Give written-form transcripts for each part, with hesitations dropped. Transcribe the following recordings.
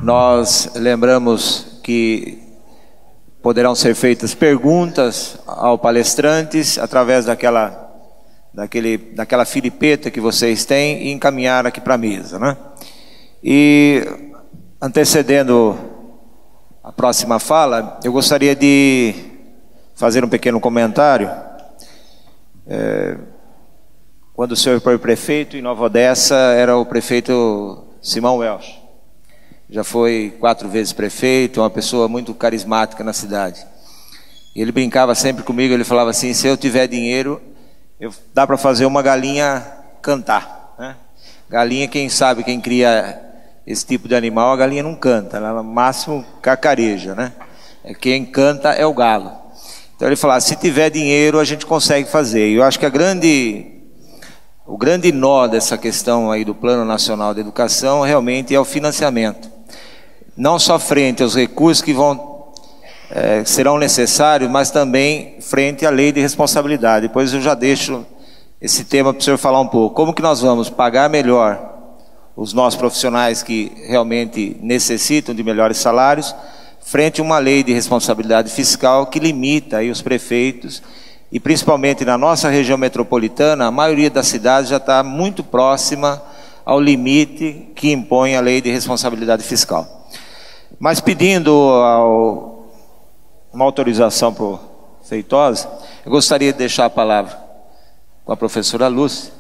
Nós lembramos que poderão ser feitas perguntas ao palestrantes através daquela filipeta que vocês têm e encaminhar aqui para a mesa, né? E antecedendo a próxima fala, eu gostaria de fazer um pequeno comentário. Quando o senhor foi prefeito em Nova Odessa, era o prefeito Simão Welch. Já foi 4 vezes prefeito, uma pessoa muito carismática na cidade. E ele brincava sempre comigo, ele falava assim: se eu tiver dinheiro, dá para fazer uma galinha cantar, né? Galinha, quem sabe, quem cria esse tipo de animal, a galinha não canta, ela no máximo cacareja, né? Quem canta é o galo. Então ele falava: se tiver dinheiro, a gente consegue fazer. E eu acho que o grande nó dessa questão aí do Plano Nacional de Educação realmente é o financiamento. Não só frente aos recursos que serão necessários, mas também frente à lei de responsabilidade. Depois eu já deixo esse tema para o senhor falar um pouco. Como que nós vamos pagar melhor os nossos profissionais que realmente necessitam de melhores salários, frente a uma lei de responsabilidade fiscal que limita aí os prefeitos, e principalmente na nossa região metropolitana, a maioria das cidades já está muito próxima ao limite que impõe a lei de responsabilidade fiscal. Mas pedindo uma autorização para o Feitosa, eu gostaria de deixar a palavra com a professora Lúcia,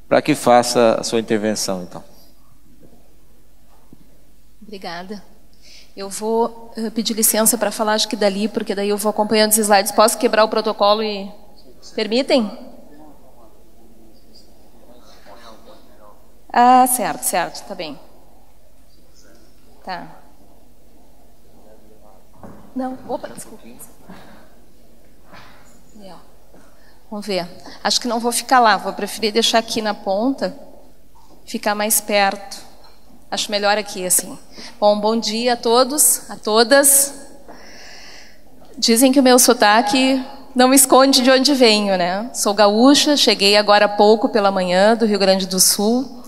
para que faça a sua intervenção, então. Obrigada. Eu vou pedir licença para falar, acho que dali, porque daí eu vou acompanhando os slides. Posso quebrar o protocolo e... Permitem? Ah, certo, tá bem. Tá. Não, opa, desculpa. Vamos ver. Acho que não vou ficar lá, vou preferir deixar aqui na ponta, ficar mais perto. Acho melhor aqui, assim. Bom dia a todos, a todas. Dizem que o meu sotaque não esconde de onde venho, né? Sou gaúcha, cheguei agora há pouco pela manhã do Rio Grande do Sul,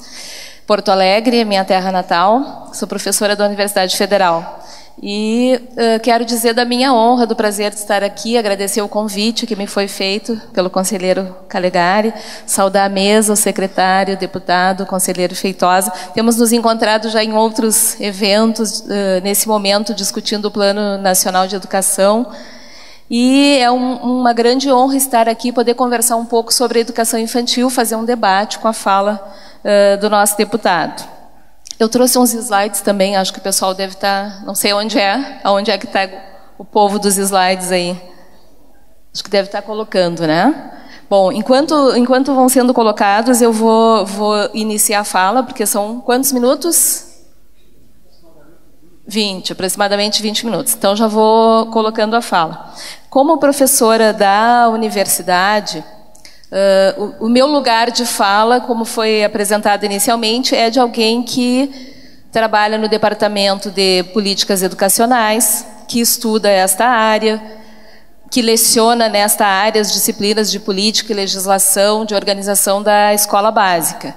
Porto Alegre, minha terra natal. Sou professora da Universidade Federal. E quero dizer da minha honra, do prazer de estar aqui, agradecer o convite que me foi feito pelo conselheiro Calegari, saudar a mesa, o secretário, o deputado, o conselheiro Feitosa. Temos nos encontrado já em outros eventos, nesse momento, discutindo o Plano Nacional de Educação. E é uma grande honra estar aqui, poder conversar um pouco sobre a educação infantil, fazer um debate com a fala do nosso deputado. Eu trouxe uns slides também, acho que o pessoal deve estar, não sei aonde é que está o povo dos slides aí. Acho que deve estar colocando, né? Bom, enquanto vão sendo colocados, eu vou iniciar a fala, porque são quantos minutos? 20, aproximadamente 20 minutos. Então já vou colocando a fala. Como professora da universidade, o meu lugar de fala, como foi apresentado inicialmente, é de alguém que trabalha no Departamento de Políticas Educacionais, que estuda esta área, que leciona nesta área as disciplinas de política e legislação, de organização da escola básica.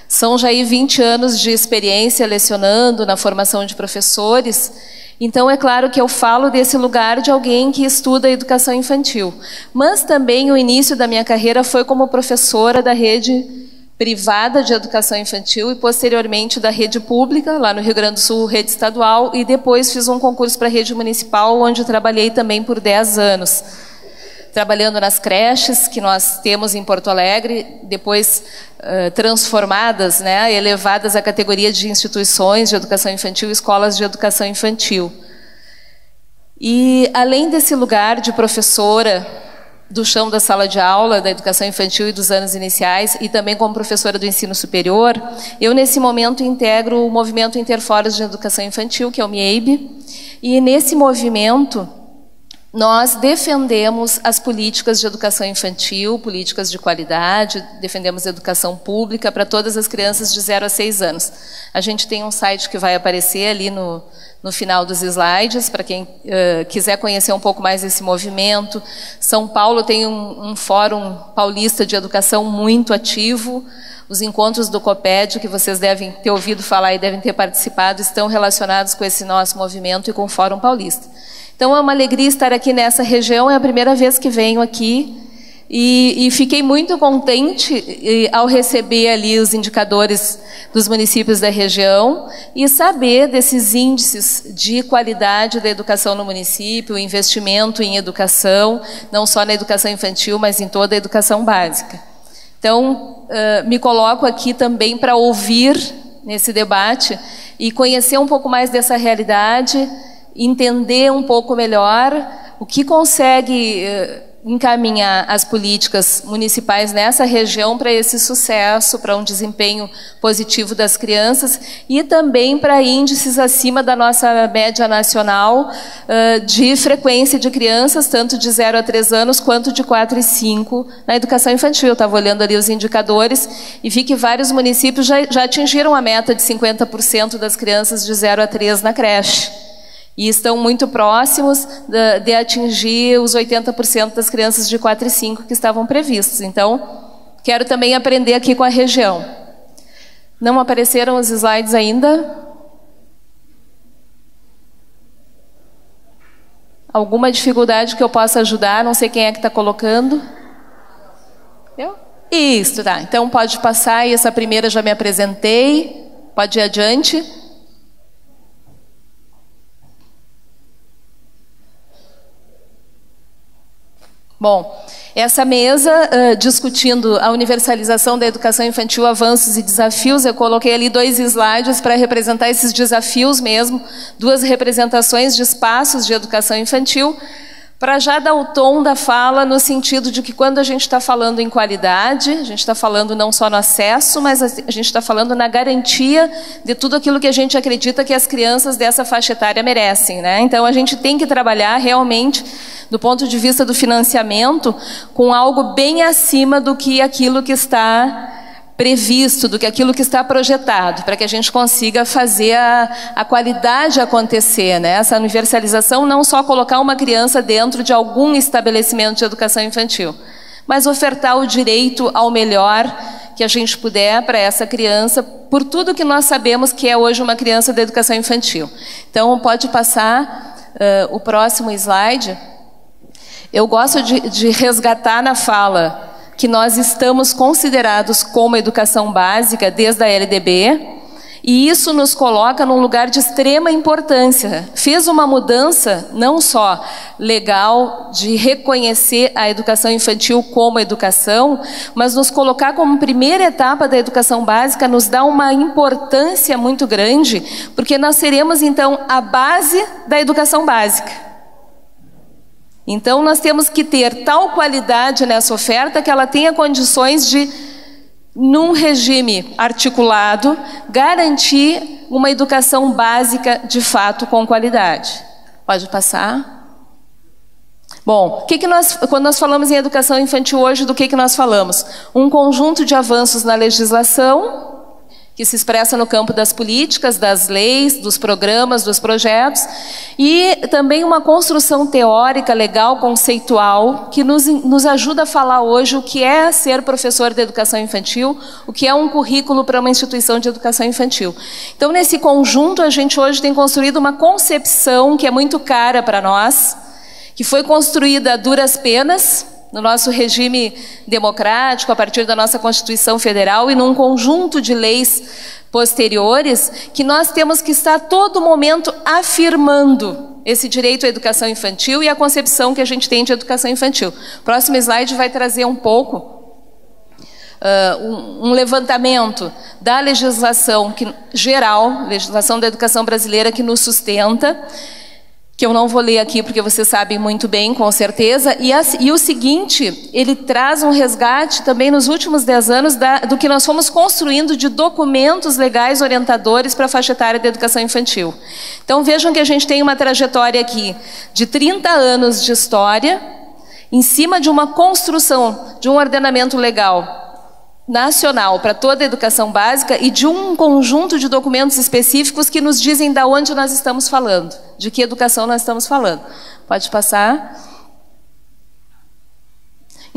São já aí 20 anos de experiência lecionando na formação de professores. Então, é claro que eu falo desse lugar de alguém que estuda a educação infantil. Mas também o início da minha carreira foi como professora da rede privada de educação infantil e, posteriormente, da rede pública, lá no Rio Grande do Sul, rede estadual, e depois fiz um concurso para a rede municipal, onde trabalhei também por 10 anos. Trabalhando nas creches que nós temos em Porto Alegre, depois transformadas, né, elevadas à categoria de instituições de educação infantil, escolas de educação infantil. E, além desse lugar de professora do chão da sala de aula, da educação infantil e dos anos iniciais, e também como professora do ensino superior, eu, nesse momento, integro o Movimento Interforos de Educação Infantil, que é o MIEIB, e, nesse movimento, nós defendemos as políticas de educação infantil, políticas de qualidade, defendemos a educação pública para todas as crianças de 0 a 6 anos. A gente tem um site que vai aparecer ali no final dos slides, para quem quiser conhecer um pouco mais desse movimento. São Paulo tem um fórum paulista de educação muito ativo, Os encontros do COPED, que vocês devem ter ouvido falar e devem ter participado, estão relacionados com esse nosso movimento e com o Fórum Paulista. Então é uma alegria estar aqui nessa região, é a primeira vez que venho aqui. E fiquei muito contente ao receber ali os indicadores dos municípios da região e saber desses índices de qualidade da educação no município, o investimento em educação, não só na educação infantil, mas em toda a educação básica. Então, me coloco aqui também para ouvir nesse debate e conhecer um pouco mais dessa realidade, entender um pouco melhor o que consegue encaminhar as políticas municipais nessa região para esse sucesso, para um desempenho positivo das crianças e também para índices acima da nossa média nacional de frequência de crianças, tanto de 0 a 3 anos quanto de 4 e 5 na educação infantil. Eu estava olhando ali os indicadores e vi que vários municípios já atingiram a meta de 50% das crianças de 0 a 3 na creche. E estão muito próximos de atingir os 80% das crianças de 4 e 5 que estavam previstos. Então, quero também aprender aqui com a região. Não apareceram os slides ainda? Alguma dificuldade que eu possa ajudar? Não sei quem é que está colocando. Eu? Isso, tá. Então pode passar, e essa primeira já me apresentei. Pode ir adiante. Bom, essa mesa discutindo a universalização da educação infantil, avanços e desafios, eu coloquei ali 2 slides para representar esses desafios mesmo, 2 representações de espaços de educação infantil, para já dar o tom da fala no sentido de que quando a gente está falando em qualidade, a gente está falando não só no acesso, mas a gente está falando na garantia de tudo aquilo que a gente acredita que as crianças dessa faixa etária merecem, né? Então a gente tem que trabalhar realmente do ponto de vista do financiamento com algo bem acima do que aquilo que está previsto, do que aquilo que está projetado, para que a gente consiga fazer a qualidade acontecer, né? Essa universalização, não só colocar uma criança dentro de algum estabelecimento de educação infantil, mas ofertar o direito ao melhor que a gente puder para essa criança, por tudo que nós sabemos que é hoje uma criança da educação infantil. Então, pode passar o próximo slide. Eu gosto de resgatar na fala que nós estamos considerados como educação básica desde a LDB, e isso nos coloca num lugar de extrema importância. Fez uma mudança não só legal de reconhecer a educação infantil como educação, mas nos colocar como primeira etapa da educação básica nos dá uma importância muito grande, porque nós seremos então a base da educação básica. Então, nós temos que ter tal qualidade nessa oferta que ela tenha condições de, num regime articulado, garantir uma educação básica, de fato, com qualidade. Pode passar. Bom, quando nós falamos em educação infantil hoje, do que nós falamos? Um conjunto de avanços na legislação, que se expressa no campo das políticas, das leis, dos programas, dos projetos, e também uma construção teórica, legal, conceitual, que nos ajuda a falar hoje o que é ser professor de educação infantil, o que é um currículo para uma instituição de educação infantil. Então, nesse conjunto, a gente hoje tem construído uma concepção que é muito cara para nós, que foi construída a duras penas, no nosso regime democrático, a partir da nossa Constituição Federal e num conjunto de leis posteriores, que nós temos que estar a todo momento afirmando esse direito à educação infantil e a concepção que a gente tem de educação infantil. O próximo slide vai trazer um pouco um levantamento da legislação geral, legislação da educação brasileira que nos sustenta, que eu não vou ler aqui porque vocês sabem muito bem, com certeza, e o seguinte, ele traz um resgate também nos últimos 10 anos do que nós fomos construindo de documentos legais orientadores para a faixa etária da educação infantil. Então vejam que a gente tem uma trajetória aqui de 30 anos de história, em cima de uma construção de um ordenamento legal nacional para toda a educação básica e de um conjunto de documentos específicos que nos dizem de onde nós estamos falando, de que educação nós estamos falando. Pode passar.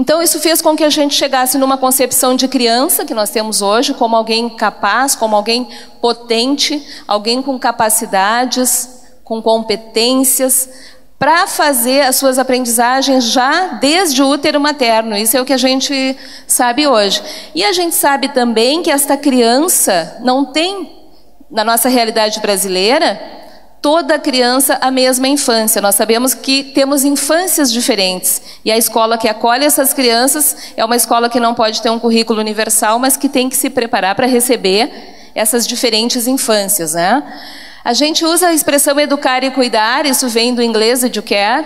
Então, isso fez com que a gente chegasse numa concepção de criança que nós temos hoje, como alguém capaz, como alguém potente, alguém com capacidades, com competências, para fazer as suas aprendizagens já desde o útero materno. Isso é o que a gente sabe hoje. E a gente sabe também que esta criança não tem, na nossa realidade brasileira, toda criança a mesma infância. Nós sabemos que temos infâncias diferentes. E a escola que acolhe essas crianças é uma escola que não pode ter um currículo universal, mas que tem que se preparar para receber essas diferentes infâncias, né? A gente usa a expressão educar e cuidar, isso vem do inglês educare.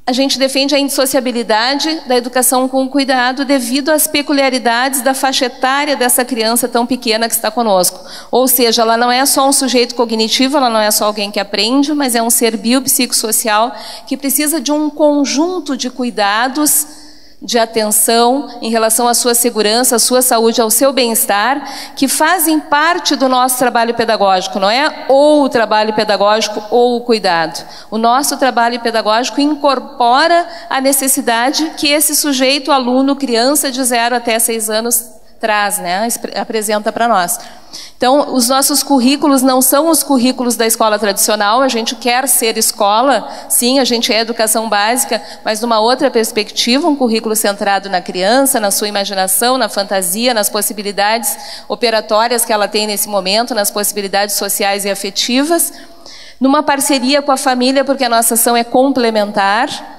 A gente defende a indissociabilidade da educação com cuidado devido às peculiaridades da faixa etária dessa criança tão pequena que está conosco. Ou seja, ela não é só um sujeito cognitivo, ela não é só alguém que aprende, mas é um ser biopsicossocial que precisa de um conjunto de cuidados, de atenção em relação à sua segurança, à sua saúde, ao seu bem-estar, que fazem parte do nosso trabalho pedagógico, não é ou o trabalho pedagógico ou o cuidado. O nosso trabalho pedagógico incorpora a necessidade que esse sujeito, aluno, criança de 0 até 6 anos, traz, né? Apresenta para nós. Então, os nossos currículos não são os currículos da escola tradicional. A gente quer ser escola, sim, a gente é educação básica, mas numa outra perspectiva, um currículo centrado na criança, na sua imaginação, na fantasia, nas possibilidades operatórias que ela tem nesse momento, nas possibilidades sociais e afetivas, numa parceria com a família, porque a nossa ação é complementar,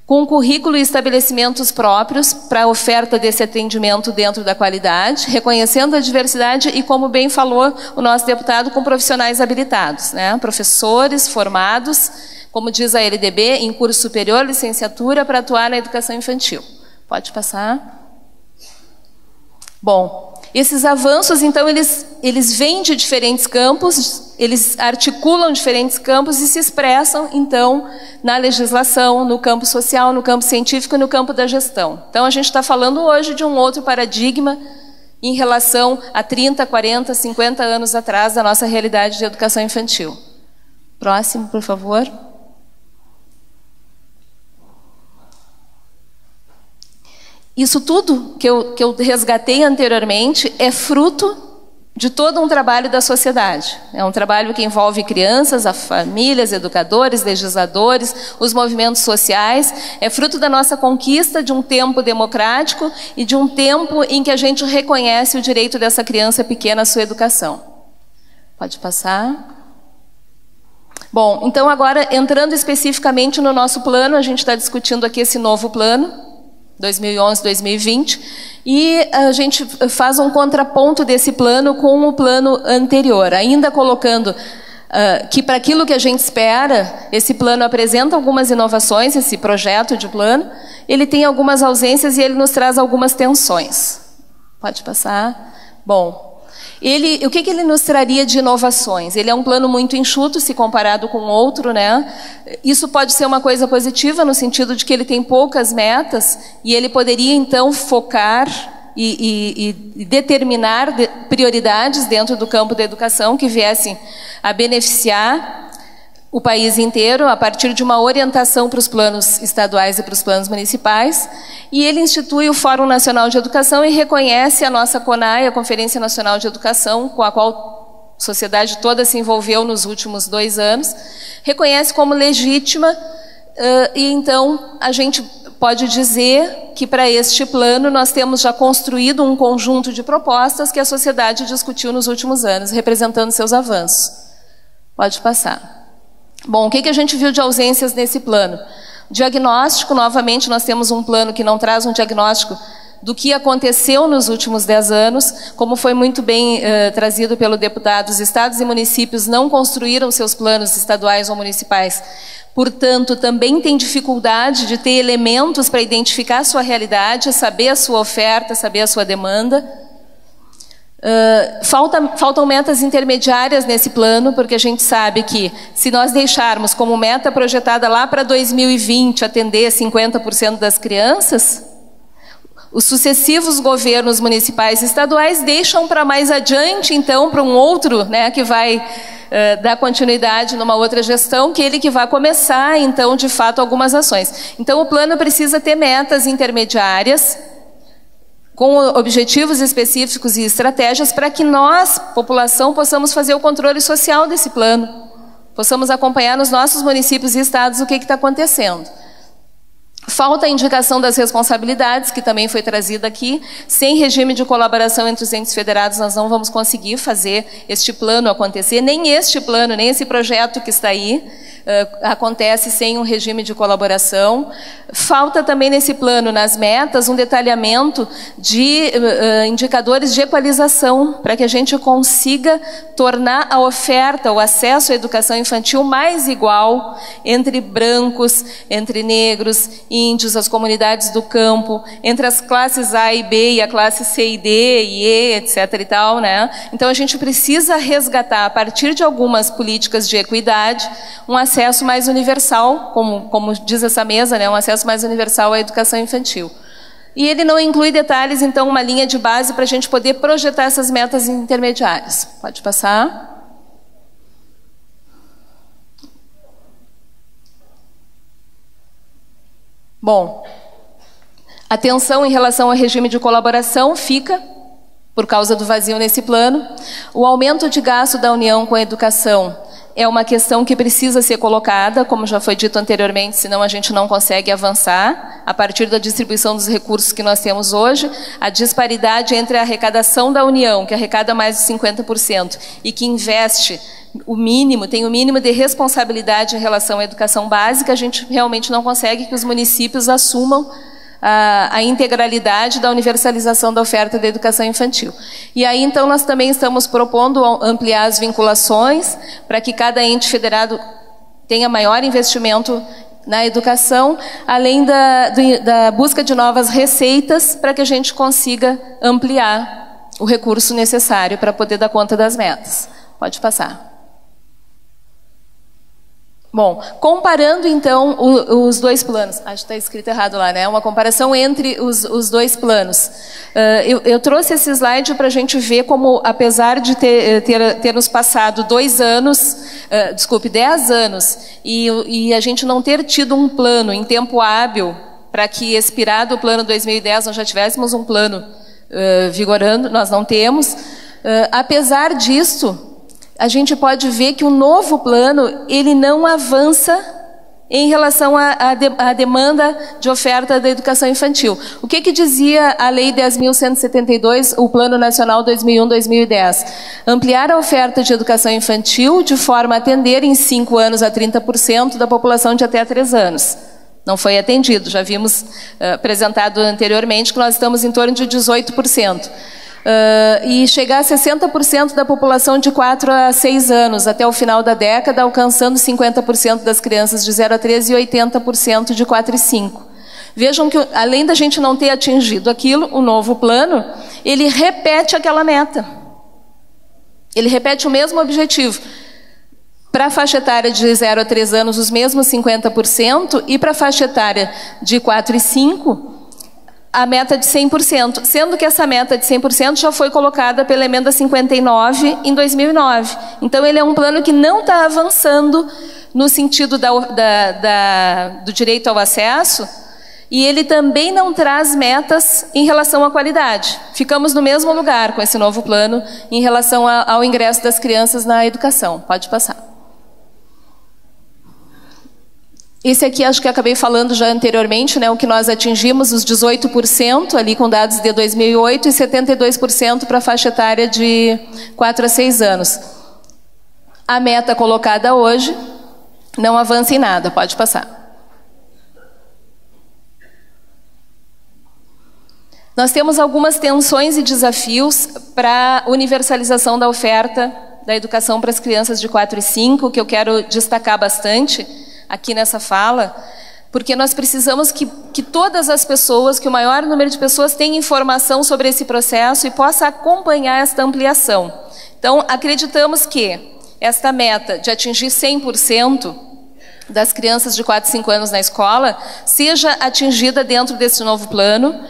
com currículo e estabelecimentos próprios para a oferta desse atendimento dentro da qualidade, reconhecendo a diversidade e, como bem falou o nosso deputado, com profissionais habilitados, né? Professores formados, como diz a LDB, em curso superior, licenciatura, para atuar na educação infantil. Pode passar. Bom, esses avanços, então, eles vêm de diferentes campos, eles articulam diferentes campos e se expressam, então, na legislação, no campo social, no campo científico e no campo da gestão. Então, a gente está falando hoje de um outro paradigma em relação a 30, 40, 50 anos atrás da nossa realidade de educação infantil. Próximo, por favor. Isso tudo que eu resgatei anteriormente é fruto de todo um trabalho da sociedade. É um trabalho que envolve crianças, as famílias, educadores, legisladores, os movimentos sociais. É fruto da nossa conquista de um tempo democrático e de um tempo em que a gente reconhece o direito dessa criança pequena à sua educação. Pode passar. Bom, então agora, entrando especificamente no nosso plano, a gente está discutindo aqui esse novo plano, 2011-2020, e a gente faz um contraponto desse plano com o plano anterior, ainda colocando que para aquilo que a gente espera, esse plano apresenta algumas inovações, esse projeto de plano, ele tem algumas ausências e ele nos traz algumas tensões. Pode passar? Bom, o que ele nos traria de inovações? Ele é um plano muito enxuto se comparado com outro, né? Isso pode ser uma coisa positiva no sentido de que ele tem poucas metas e ele poderia então focar e determinar prioridades dentro do campo da educação que viessem a beneficiar o país inteiro a partir de uma orientação para os planos estaduais e para os planos municipais. E ele institui o Fórum Nacional de Educação e reconhece a nossa CONAE, a Conferência Nacional de Educação, com a qual a sociedade toda se envolveu nos últimos 2 anos, reconhece como legítima e então a gente pode dizer que para este plano nós temos já construído um conjunto de propostas que a sociedade discutiu nos últimos anos, representando seus avanços. Pode passar. Bom, o que a gente viu de ausências nesse plano? Diagnóstico, novamente, nós temos um plano que não traz um diagnóstico do que aconteceu nos últimos 10 anos, como foi muito bem trazido pelo deputado, os estados e municípios não construíram seus planos estaduais ou municipais, portanto, também tem dificuldade de ter elementos para identificar a sua realidade, saber a sua oferta, saber a sua demanda. Faltam metas intermediárias nesse plano, porque a gente sabe que se nós deixarmos como meta projetada lá para 2020 atender 50% das crianças, os sucessivos governos municipais e estaduais deixam para mais adiante, então, para um outro, né, que vai dar continuidade numa outra gestão, que ele que vai começar, então, de fato, algumas ações. Então, o plano precisa ter metas intermediárias, com objetivos específicos e estratégias, para que nós, população, possamos fazer o controle social desse plano, possamos acompanhar nos nossos municípios e estados o que está acontecendo. Falta a indicação das responsabilidades, que também foi trazida aqui. Sem regime de colaboração entre os entes federados, nós não vamos conseguir fazer este plano acontecer, nem este plano, nem esse projeto que está aí, acontece sem um regime de colaboração. Falta também nesse plano, nas metas, um detalhamento de indicadores de equalização, para que a gente consiga tornar a oferta, o acesso à educação infantil mais igual entre brancos, entre negros, índios, as comunidades do campo, entre as classes A e B e a classe C e D e E, etc. e tal, né? Então a gente precisa resgatar, a partir de algumas políticas de equidade, um acesso mais universal, como diz essa mesa, né? Um acesso mais universal à educação infantil. E ele não inclui detalhes, então, uma linha de base para a gente poder projetar essas metas intermediárias. Pode passar. Bom, atenção em relação ao regime de colaboração fica, por causa do vazio nesse plano. O aumento de gasto da União com a educação é uma questão que precisa ser colocada, como já foi dito anteriormente, senão a gente não consegue avançar. A partir da distribuição dos recursos que nós temos hoje, a disparidade entre a arrecadação da União, que arrecada mais de 50%, e que investe o mínimo, tem o mínimo de responsabilidade em relação à educação básica, a gente realmente não consegue que os municípios assumam a integralidade da universalização da oferta da educação infantil. E aí, então, nós também estamos propondo ampliar as vinculações para que cada ente federado tenha maior investimento na educação, além da busca de novas receitas para que a gente consiga ampliar o recurso necessário para poder dar conta das metas. Pode passar. Bom, comparando então os dois planos, acho que está escrito errado lá, né? Uma comparação entre os dois planos. Eu trouxe esse slide para a gente ver como, apesar de ter nos passado 10 anos, e a gente não ter tido um plano em tempo hábil para que, expirado o plano 2010, nós já tivéssemos um plano vigorando, nós não temos. Apesar disso, a gente pode ver que o novo plano, ele não avança em relação à demanda de oferta da educação infantil. O que dizia a Lei 10.172, o Plano Nacional 2001-2010? Ampliar a oferta de educação infantil de forma a atender em 5 anos a 30% da população de até 3 anos. Não foi atendido, já vimos apresentado anteriormente que nós estamos em torno de 18%. E chegar a 60% da população de 4 a 6 anos até o final da década, alcançando 50% das crianças de 0 a 13 e 80% de 4 e 5. Vejam que, além da gente não ter atingido aquilo, o novo plano, ele repete aquela meta. Ele repete o mesmo objetivo. Para a faixa etária de 0 a 3 anos, os mesmos 50%, e para a faixa etária de 4 e 5, a meta de 100%, sendo que essa meta de 100% já foi colocada pela emenda 59 em 2009. Então, ele é um plano que não está avançando no sentido do direito ao acesso, e ele também não traz metas em relação à qualidade. Ficamos no mesmo lugar com esse novo plano em relação ao ingresso das crianças na educação. Pode passar. Esse aqui, acho que acabei falando já anteriormente, né, o que nós atingimos, os 18%, ali com dados de 2008, e 72% para a faixa etária de 4 a 6 anos. A meta colocada hoje não avança em nada. Pode passar. Nós temos algumas tensões e desafios para a universalização da oferta da educação para as crianças de 4 e 5, que eu quero destacar bastante aqui nessa fala, porque nós precisamos que todas as pessoas, que o maior número de pessoas tenha informação sobre esse processo e possa acompanhar esta ampliação. Então, acreditamos que esta meta de atingir 100% das crianças de 4 e 5 anos na escola seja atingida dentro desse novo plano,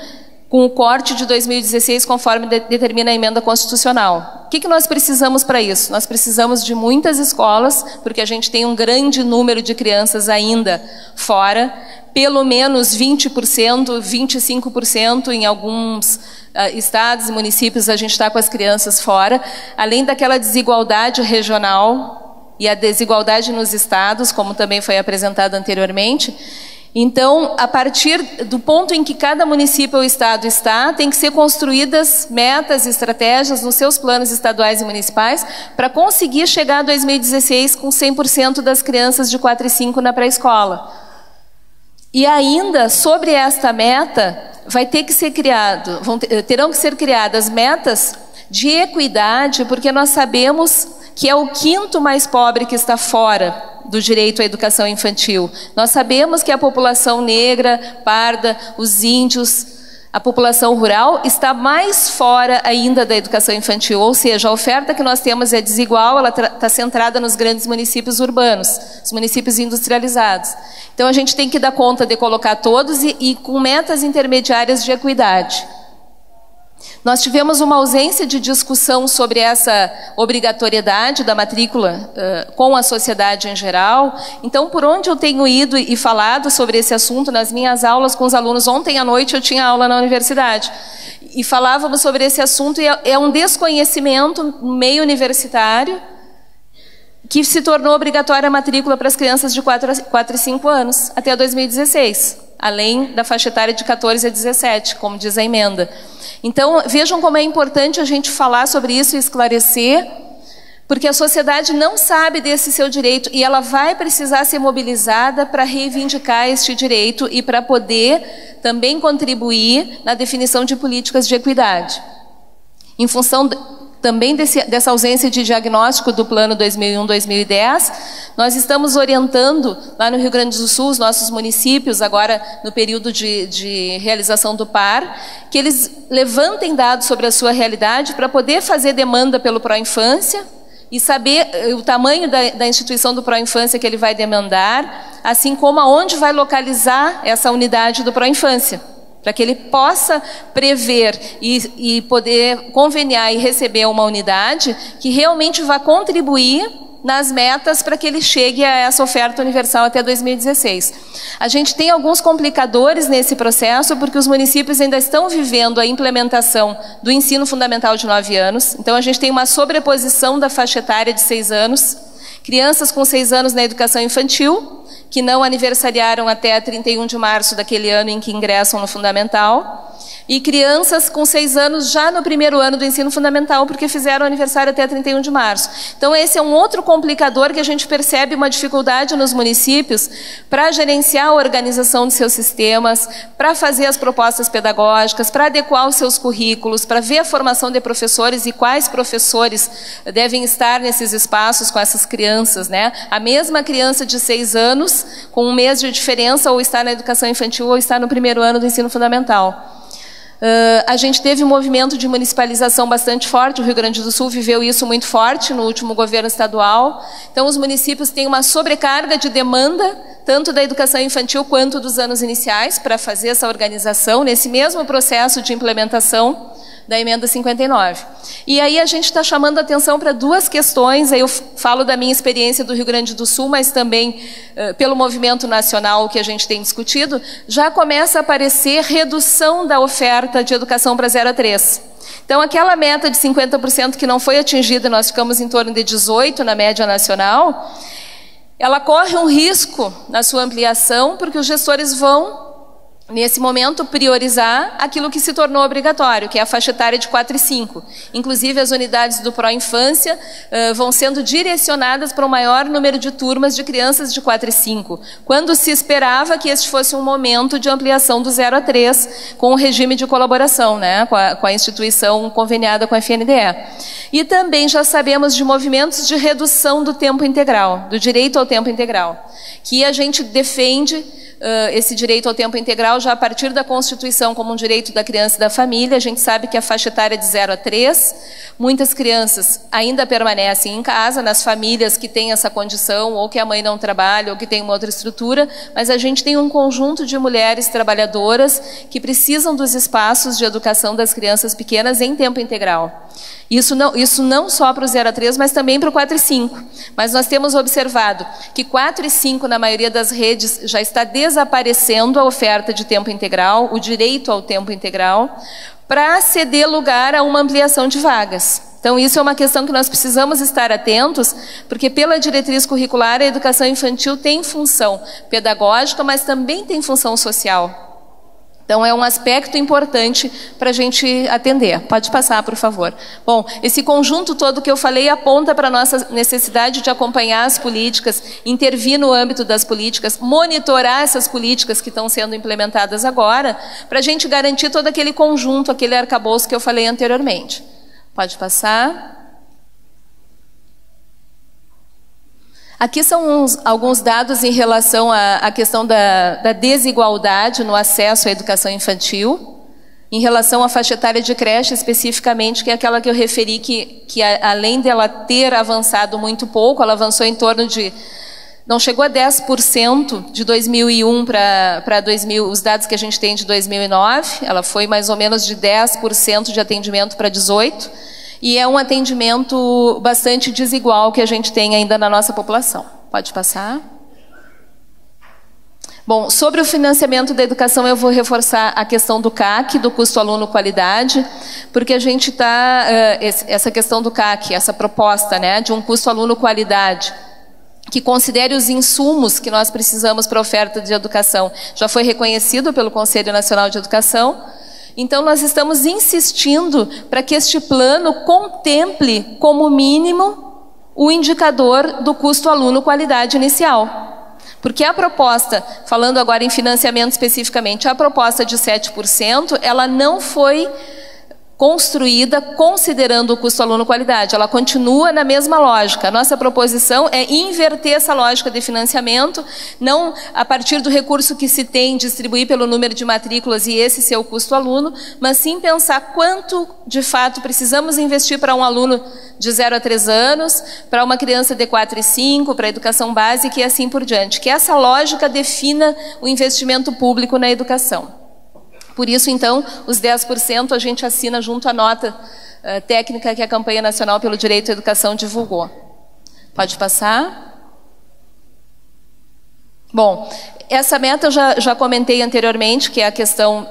com o corte de 2016, conforme determina a emenda constitucional. O que nós precisamos para isso? Nós precisamos de muitas escolas, porque a gente tem um grande número de crianças ainda fora, pelo menos 20%, 25% em alguns estados e municípios a gente está com as crianças fora, além daquela desigualdade regional e a desigualdade nos estados, como também foi apresentado anteriormente. Então, a partir do ponto em que cada município ou estado está, tem que ser construídas metas e estratégias nos seus planos estaduais e municipais para conseguir chegar a 2016 com 100% das crianças de 4 e 5 na pré-escola. E ainda, sobre esta meta, vai ter que ser terão que ser criadas metas de equidade, porque nós sabemos que é o quinto mais pobre que está fora do direito à educação infantil. Nós sabemos que a população negra, parda, os índios, a população rural está mais fora ainda da educação infantil, ou seja, a oferta que nós temos é desigual, ela está centrada nos grandes municípios urbanos, os municípios industrializados. Então a gente tem que dar conta de colocar todos e com metas intermediárias de equidade. Nós tivemos uma ausência de discussão sobre essa obrigatoriedade da matrícula com a sociedade em geral. Então, por onde eu tenho ido e falado sobre esse assunto nas minhas aulas com os alunos, ontem à noite eu tinha aula na universidade, e falávamos sobre esse assunto, e é um desconhecimento no meio universitário que se tornou obrigatória a matrícula para as crianças de 4 e 5 anos, até 2016, além da faixa etária de 14 a 17, como diz a emenda. Então, vejam como é importante a gente falar sobre isso e esclarecer, porque a sociedade não sabe desse seu direito e ela vai precisar ser mobilizada para reivindicar este direito e para poder também contribuir na definição de políticas de equidade. Em função também dessa ausência de diagnóstico do plano 2001-2010, nós estamos orientando lá no Rio Grande do Sul, os nossos municípios, agora no período de realização do PAR, que eles levantem dados sobre a sua realidade para poder fazer demanda pelo Pró-Infância e saber o tamanho da instituição do Pró-Infância que ele vai demandar, assim como aonde vai localizar essa unidade do Pró-Infância, para que ele possa prever e poder conveniar e receber uma unidade que realmente vai contribuir nas metas para que ele chegue a essa oferta universal até 2016. A gente tem alguns complicadores nesse processo, porque os municípios ainda estão vivendo a implementação do ensino fundamental de 9 anos, então a gente tem uma sobreposição da faixa etária de 6 anos, crianças com 6 anos na educação infantil, que não aniversariaram até 31 de março daquele ano em que ingressam no fundamental, e crianças com 6 anos já no primeiro ano do ensino fundamental, porque fizeram aniversário até 31 de março. Então esse é um outro complicador que a gente percebe uma dificuldade nos municípios para gerenciar a organização de seus sistemas, para fazer as propostas pedagógicas, para adequar os seus currículos, para ver a formação de professores e quais professores devem estar nesses espaços com essas crianças, né? A mesma criança de 6 anos, com um mês de diferença, ou está na educação infantil ou está no primeiro ano do ensino fundamental. A gente teve um movimento de municipalização bastante forte, o Rio Grande do Sul viveu isso muito forte no último governo estadual. Então os municípios têm uma sobrecarga de demanda, tanto da educação infantil quanto dos anos iniciais, para fazer essa organização, nesse mesmo processo de implementação da emenda 59. E aí a gente está chamando a atenção para duas questões, aí eu falo da minha experiência do Rio Grande do Sul, mas também pelo movimento nacional que a gente tem discutido, já começa a aparecer redução da oferta de educação para 0 a 3. Então aquela meta de 50% que não foi atingida, nós ficamos em torno de 18% na média nacional, ela corre um risco na sua ampliação, porque os gestores vão, nesse momento, priorizar aquilo que se tornou obrigatório, que é a faixa etária de 4 e 5. Inclusive, as unidades do Pró-Infância vão sendo direcionadas para um maior número de turmas de crianças de 4 e 5, quando se esperava que este fosse um momento de ampliação do 0 a 3, com o regime de colaboração, né, com a instituição conveniada com a FNDE. E também já sabemos de movimentos de redução do tempo integral, do direito ao tempo integral, que a gente defende esse direito ao tempo integral já a partir da Constituição como um direito da criança e da família. A gente sabe que a faixa etária é de 0 a 3. Muitas crianças ainda permanecem em casa, nas famílias que têm essa condição, ou que a mãe não trabalha, ou que tem uma outra estrutura, mas a gente tem um conjunto de mulheres trabalhadoras que precisam dos espaços de educação das crianças pequenas em tempo integral. Isso não só para o 0 a 3, mas também para o 4 e 5. Mas nós temos observado que 4 e 5, na maioria das redes, já está desaparecendo a oferta de tempo integral, o direito ao tempo integral, para ceder lugar a uma ampliação de vagas. Então, isso é uma questão que nós precisamos estar atentos, porque pela diretriz curricular, a educação infantil tem função pedagógica, mas também tem função social. Então, é um aspecto importante para a gente atender. Pode passar, por favor. Bom, esse conjunto todo que eu falei aponta para a nossa necessidade de acompanhar as políticas, intervir no âmbito das políticas, monitorar essas políticas que estão sendo implementadas agora, para a gente garantir todo aquele conjunto, aquele arcabouço que eu falei anteriormente. Pode passar. Aqui são alguns dados em relação à questão da desigualdade no acesso à educação infantil, em relação à faixa etária de creche especificamente, que é aquela que eu referi, que além dela ter avançado muito pouco, ela avançou em torno de... Não chegou a 10% de 2001 para 2000, os dados que a gente tem de 2009, ela foi mais ou menos de 10% de atendimento para 18%, e é um atendimento bastante desigual que a gente tem ainda na nossa população. Pode passar. Bom, sobre o financiamento da educação, eu vou reforçar a questão do CAC, do custo aluno-qualidade, porque a gente está... essa questão do CAC, essa proposta, né, de um custo aluno-qualidade, que considere os insumos que nós precisamos para a oferta de educação, já foi reconhecido pelo Conselho Nacional de Educação. Então, nós estamos insistindo para que este plano contemple, como mínimo, o indicador do custo aluno-qualidade inicial. Porque a proposta, falando agora em financiamento especificamente, a proposta de 7%, ela não foi construída considerando o custo aluno-qualidade. Ela continua na mesma lógica. A nossa proposição é inverter essa lógica de financiamento, não a partir do recurso que se tem, distribuir pelo número de matrículas e esse ser o custo aluno, mas sim pensar quanto, de fato, precisamos investir para um aluno de 0 a 3 anos, para uma criança de 4 e 5, para a educação básica e assim por diante. Que essa lógica defina o investimento público na educação. Por isso, então, os 10% a gente assina junto à nota técnica que a Campanha Nacional pelo Direito à Educação divulgou. Pode passar. Bom, essa meta eu já comentei anteriormente, que é a questão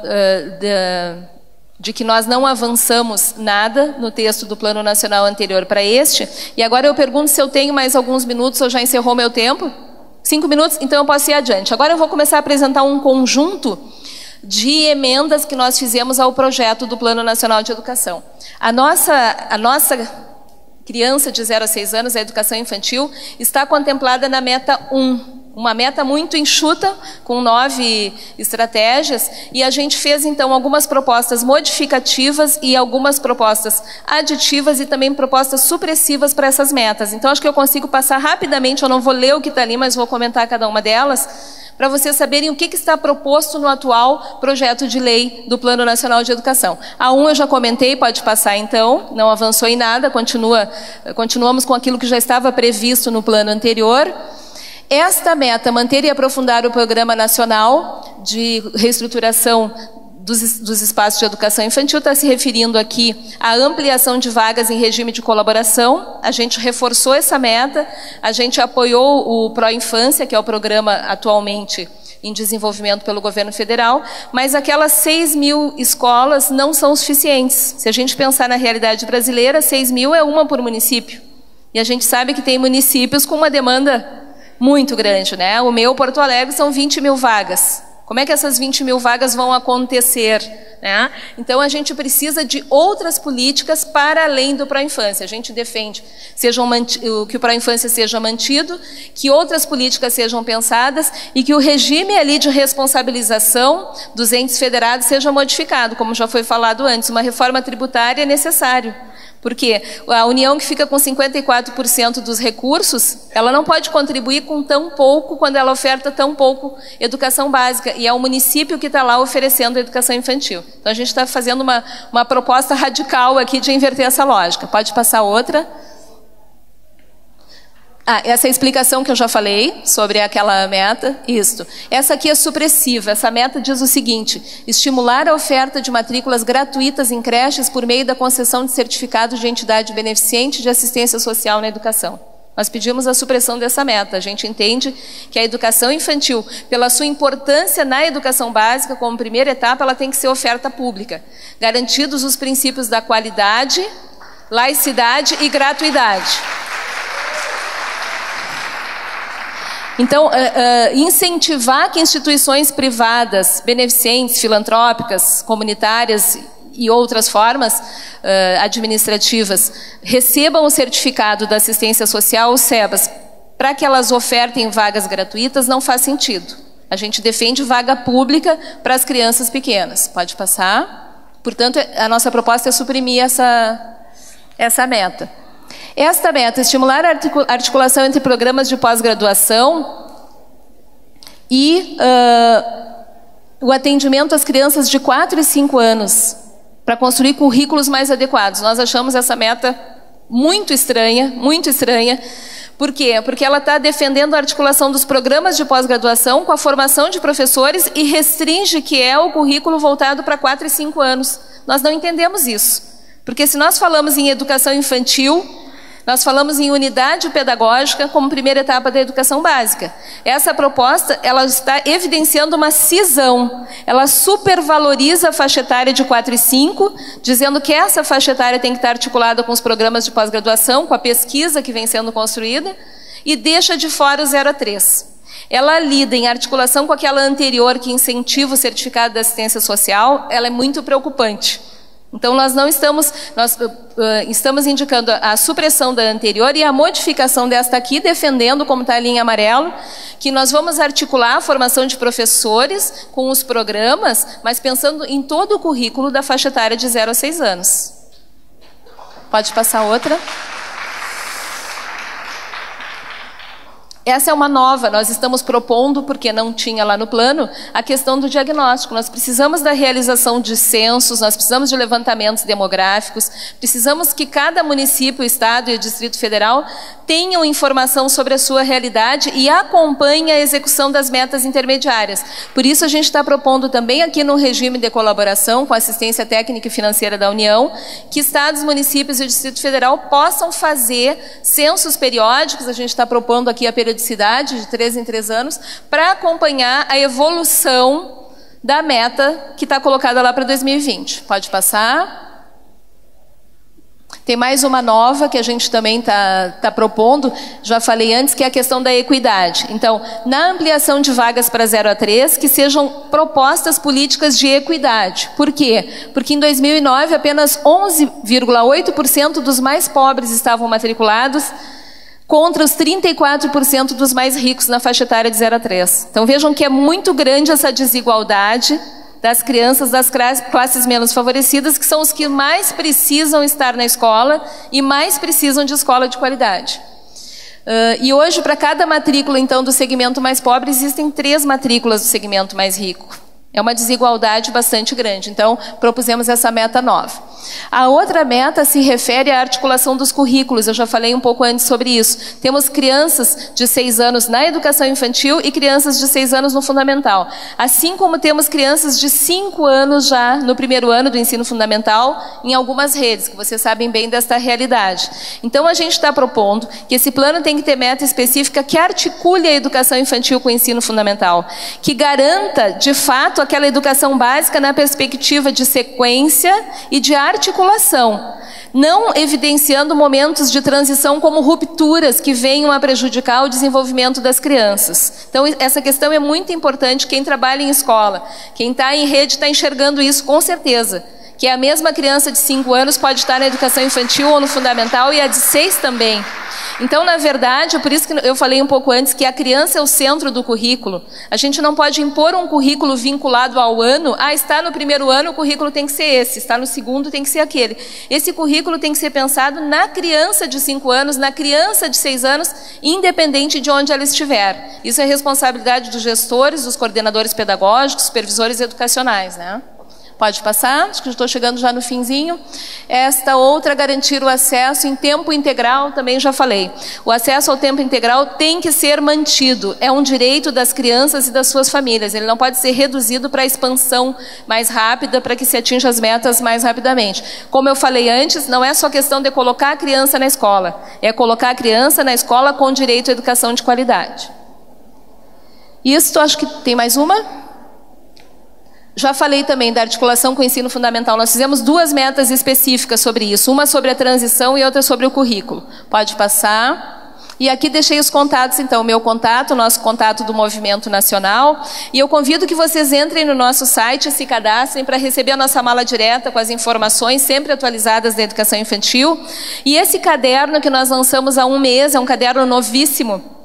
de que nós não avançamos nada no texto do Plano Nacional anterior para este. E agora eu pergunto se eu tenho mais alguns minutos ou já encerrou meu tempo. 5 minutos? Então eu posso ir adiante. Agora eu vou começar a apresentar um conjunto de emendas que nós fizemos ao projeto do Plano Nacional de Educação. A nossa criança de 0 a 6 anos, a educação infantil, está contemplada na meta 1, uma meta muito enxuta, com 9 estratégias, e a gente fez, então, algumas propostas modificativas e algumas propostas aditivas e também propostas supressivas para essas metas. Então, acho que eu consigo passar rapidamente, eu não vou ler o que está ali, mas vou comentar cada uma delas, para vocês saberem o que está proposto no atual projeto de lei do Plano Nacional de Educação. A 1 eu já comentei, pode passar então, não avançou em nada, continuamos com aquilo que já estava previsto no plano anterior. Esta meta, manter e aprofundar o Programa Nacional de Reestruturação dos espaços de educação infantil, está se referindo aqui à ampliação de vagas em regime de colaboração. A gente reforçou essa meta, a gente apoiou o Pró-Infância, que é o programa atualmente em desenvolvimento pelo governo federal, mas aquelas 6 mil escolas não são suficientes. Se a gente pensar na realidade brasileira, 6 mil é uma por município. E a gente sabe que tem municípios com uma demanda muito grande, né? O meu, Porto Alegre, são 20 mil vagas. Como é que essas 20 mil vagas vão acontecer né? Então, a gente precisa de outras políticas para além do pró-infância. A gente defende que o pró-infância seja mantido, que outras políticas sejam pensadas e que o regime ali de responsabilização dos entes federados seja modificado, como já foi falado antes. Uma reforma tributária é necessário. Porque a União, que fica com 54% dos recursos, ela não pode contribuir com tão pouco quando ela oferta tão pouco educação básica. E é o município que está lá oferecendo a educação infantil. Então, a gente está fazendo uma proposta radical aqui de inverter essa lógica. Pode passar outra. Essa é a explicação que eu já falei sobre aquela meta. Isto. Essa aqui é supressiva. Essa meta diz o seguinte: estimular a oferta de matrículas gratuitas em creches por meio da concessão de certificado de entidade beneficente de assistência social na educação. Nós pedimos a supressão dessa meta. A gente entende que a educação infantil, pela sua importância na educação básica, como primeira etapa, ela tem que ser oferta pública, garantidos os princípios da qualidade, laicidade e gratuidade. Então, incentivar que instituições privadas, beneficentes, filantrópicas, comunitárias e outras formas administrativas recebam o certificado da assistência social, o SEBAS, para que elas ofertem vagas gratuitas, não faz sentido. A gente defende vaga pública para as crianças pequenas. Pode passar. Portanto, a nossa proposta é suprimir essa meta. Esta meta, estimular a articulação entre programas de pós-graduação e o atendimento às crianças de 4 e 5 anos, para construir currículos mais adequados. Nós achamos essa meta muito estranha, muito estranha. Por quê? Porque ela está defendendo a articulação dos programas de pós-graduação com a formação de professores e restringe que é o currículo voltado para 4 e 5 anos. Nós não entendemos isso. Porque se nós falamos em educação infantil, nós falamos em unidade pedagógica como primeira etapa da educação básica. Essa proposta, ela está evidenciando uma cisão. Ela supervaloriza a faixa etária de 4 e 5, dizendo que essa faixa etária tem que estar articulada com os programas de pós-graduação, com a pesquisa que vem sendo construída, e deixa de fora o 0 a 3. Ela lida em articulação com aquela anterior que incentiva o certificado de assistência social, ela é muito preocupante. Então, nós estamos indicando a supressão da anterior e a modificação desta aqui, defendendo, como está ali em amarelo, que nós vamos articular a formação de professores com os programas, mas pensando em todo o currículo da faixa etária de 0 a 6 anos. Pode passar outra. Essa é uma nova, nós estamos propondo, porque não tinha lá no plano, a questão do diagnóstico. Nós precisamos da realização de censos, nós precisamos de levantamentos demográficos, precisamos que cada município, estado e Distrito Federal tenham informação sobre a sua realidade e acompanhem a execução das metas intermediárias. Por isso, a gente está propondo também aqui no regime de colaboração com a assistência técnica e financeira da União, que estados, municípios e o Distrito Federal possam fazer censos periódicos. A gente está propondo aqui a periodicidade de 3 em 3 anos, para acompanhar a evolução da meta que está colocada lá para 2020. Pode passar. Tem mais uma nova que a gente também está propondo, já falei antes, que é a questão da equidade. Então, na ampliação de vagas para 0 a 3, que sejam propostas políticas de equidade. Por quê? Porque em 2009, apenas 11,8% dos mais pobres estavam matriculados, contra os 34% dos mais ricos na faixa etária de 0 a 3. Então, vejam que é muito grande essa desigualdade das crianças das classes menos favorecidas, que são os que mais precisam estar na escola e mais precisam de escola de qualidade. E hoje, para cada matrícula, então, do segmento mais pobre, existem 3 matrículas do segmento mais rico. É uma desigualdade bastante grande. Então, propusemos essa meta nova. A outra meta se refere à articulação dos currículos. Eu já falei um pouco antes sobre isso. Temos crianças de 6 anos na educação infantil e crianças de 6 anos no fundamental. Assim como temos crianças de 5 anos já no primeiro ano do ensino fundamental em algumas redes, que vocês sabem bem desta realidade. Então, a gente está propondo que esse plano tem que ter meta específica que articule a educação infantil com o ensino fundamental, que garanta, de fato, aquela educação básica na perspectiva de sequência e de articulação. não evidenciando momentos de transição como rupturas que venham a prejudicar o desenvolvimento das crianças. Então, essa questão é muito importante. Quem trabalha em escola, quem está em rede está enxergando isso com certeza, que a mesma criança de 5 anos pode estar na educação infantil ou no fundamental e a de 6 também. Então, na verdade, é por isso que eu falei um pouco antes que a criança é o centro do currículo. A gente não pode impor um currículo vinculado ao ano. Ah, está no primeiro ano, o currículo tem que ser esse. Está no segundo, tem que ser aquele. Esse currículo tem que ser pensado na criança de 5 anos, na criança de 6 anos, independente de onde ela estiver. Isso é responsabilidade dos gestores, dos coordenadores pedagógicos, supervisores educacionais, né? Pode passar, acho que estou chegando já no finzinho. Esta outra, garantir o acesso em tempo integral, também já falei. O acesso ao tempo integral tem que ser mantido. É um direito das crianças e das suas famílias. Ele não pode ser reduzido para a expansão mais rápida, para que se atinja as metas mais rapidamente. Como eu falei antes, não é só questão de colocar a criança na escola. É colocar a criança na escola com direito à educação de qualidade. Isso, acho que tem mais uma? Já falei também da articulação com o ensino fundamental. Nós fizemos 2 metas específicas sobre isso. Uma sobre a transição e outra sobre o currículo. Pode passar. E aqui deixei os contatos, então. O meu contato, o nosso contato do Movimento Nacional. E eu convido que vocês entrem no nosso site e se cadastrem para receber a nossa mala direta com as informações sempre atualizadas da educação infantil. E esse caderno que nós lançamos há 1 mês, é um caderno novíssimo.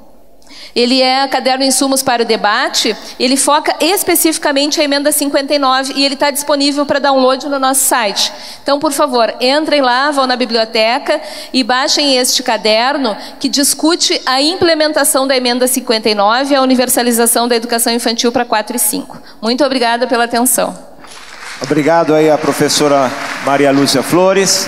Ele é caderno Insumos para o Debate, ele foca especificamente a emenda 59 e ele está disponível para download no nosso site. Então, por favor, entrem lá, vão na biblioteca e baixem este caderno que discute a implementação da emenda 59 e a universalização da educação infantil para 4 e 5. Muito obrigada pela atenção. Obrigado aí a professora Maria Lúcia Flores.